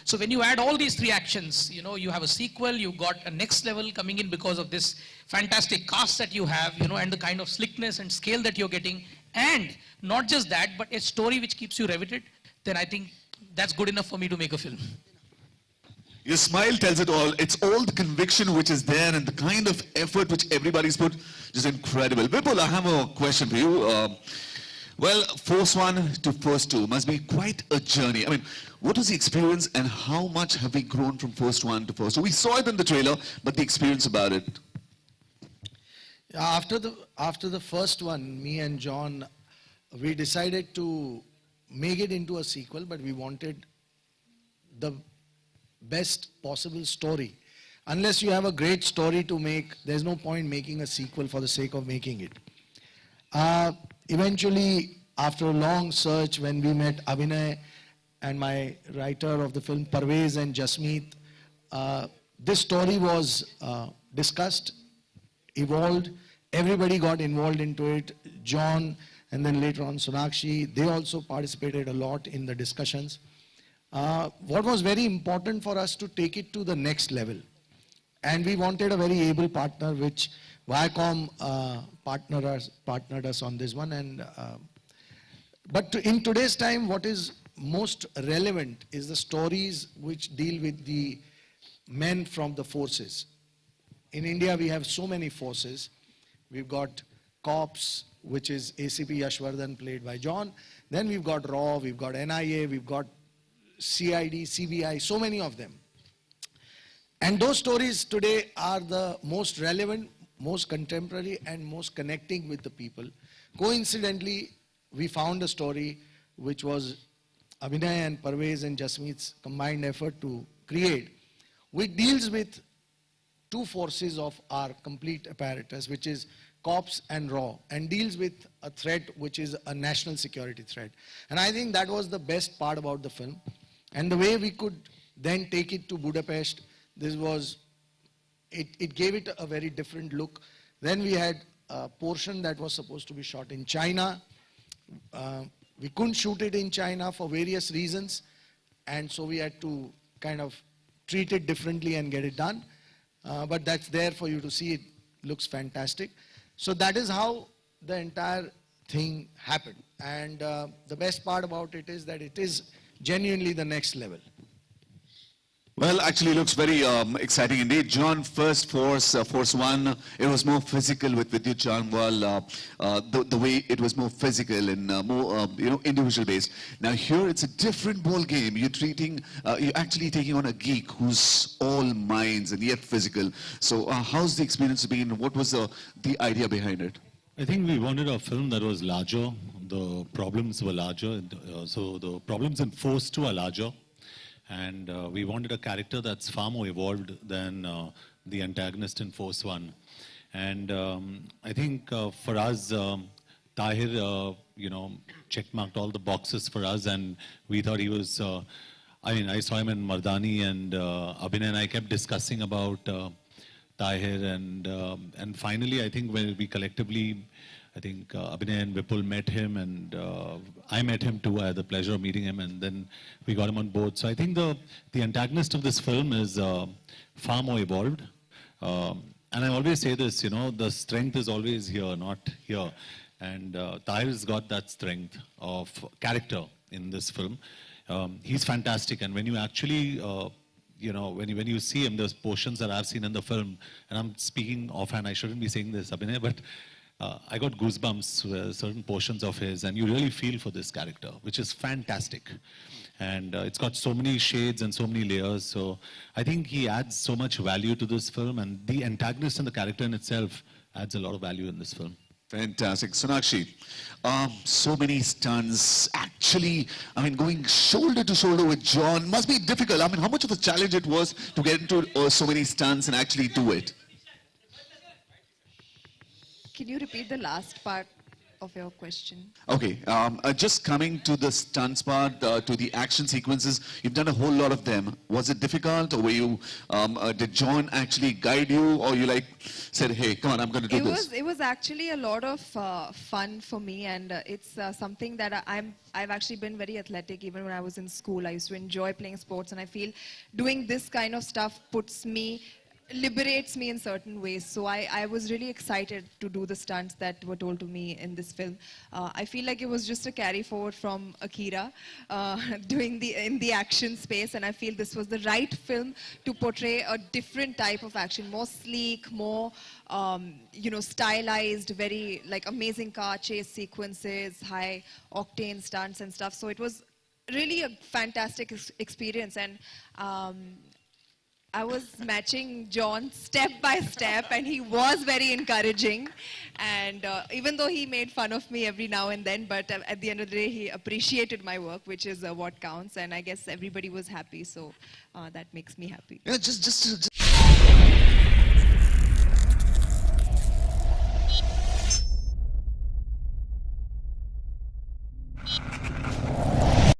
So when you add all these three actions, you know, you have a sequel, you got a next level coming in because of this fantastic cast that you have, you know, and the kind of slickness and scale that you're getting, and not just that, but a story which keeps you riveted, then I think that's good enough for me to make a film. Your smile tells it all. It's all the conviction which is there and the kind of effort which everybody's put, just incredible. Vipul, I have a question for you. Well, first one to first two must be quite a journey. I mean, what was the experience and how much have we grown from first one to first two? We saw it in the trailer, but the experience about it. After the first one, me and John, we decided to make it into a sequel, but we wanted the best possible story. Unless you have a great story to make, there's no point making a sequel for the sake of making it. Eventually, after a long search, when we met Abhinay and my writer of the film, Parvez and Jasmeet, this story was discussed, evolved, everybody got involved into it. John and then later on Sonakshi, they also participated a lot in the discussions. What was very important for us to take it to the next level. And we wanted a very able partner, which Viacom partnered us on this one. And but in today's time, what is most relevant is the stories which deal with the men from the forces. In India, we have so many forces. We've got Cops, which is ACP Yashwardhan, played by John. Then we've got RAW, we've got NIA, we've got CID, CBI, so many of them. And those stories today are the most relevant, most contemporary, and most connecting with the people. Coincidentally, we found a story which was Abhinay and Parvez and Jasmeet's combined effort to create, which deals with two forces of our complete apparatus, which is Cops and RAW, and deals with a threat which is a national security threat. And I think that was the best part about the film. And the way we could then take it to Budapest, this was, it gave it a very different look. Then we had a portion that was supposed to be shot in China. We couldn't shoot it in China for various reasons, and so we had to kind of treat it differently and get it done. But that's there for you to see. It looks fantastic. So that is how the entire thing happened. And the best part about it is that it is genuinely the next level. Well, actually looks very exciting indeed. John, first Force One, it was more physical with Vidyut Janwal, the way it was more physical and more, individual based. Now here it's a different ball game. You're actually taking on a geek who's all minds and yet physical. So how's the experience been? What was the idea behind it? I think we wanted a film that was larger. The problems were larger. So the problems in Force 2 are larger. And we wanted a character that's far more evolved than the antagonist in Force 1. And I think for us, Tahir, checkmarked all the boxes for us, and we thought he was, I saw him in Mardani, and Abhinay and I kept discussing about Tahir, and finally, I think when we collectively, Abhinay and Vipul met him, and I met him too. I had the pleasure of meeting him, and then we got him on board. So I think the antagonist of this film is far more evolved. And I always say this, the strength is always here, not here. And Tahir's got that strength of character in this film. He's fantastic, and when you actually, when you see him, there's portions that I've seen in the film, and I'm speaking offhand, I shouldn't be saying this, Abhinay, but I got goosebumps with certain portions of his, and you really feel for this character, which is fantastic. And it's got so many shades and so many layers, so I think he adds so much value to this film, and the antagonist and the character in itself adds a lot of value in this film. Fantastic. Sonakshi, so many stunts. Actually, going shoulder to shoulder with John must be difficult. How much of a challenge it was to get into so many stunts and actually do it? Can you repeat the last part? of your question. Okay, just coming to the stunts part, to the action sequences, you've done a whole lot of them. Was it difficult, or were you, did John actually guide you, or you like said, hey, come on, I'm going to do this? It was actually a lot of fun for me, and it's something that I've actually been very athletic. Even when I was in school, I used to enjoy playing sports, and I feel doing this kind of stuff liberates me in certain ways. So I was really excited to do the stunts that were told to me in this film. I feel like it was just a carry forward from Akira, doing in the action space, and I feel this was the right film to portray a different type of action, more sleek, more stylized, very like amazing car chase sequences, high octane stunts and stuff. So it was really a fantastic experience, and I was matching John step by step, and he was very encouraging. And even though he made fun of me every now and then, but at the end of the day, he appreciated my work, which is what counts. And I guess everybody was happy, so that makes me happy. Yeah, just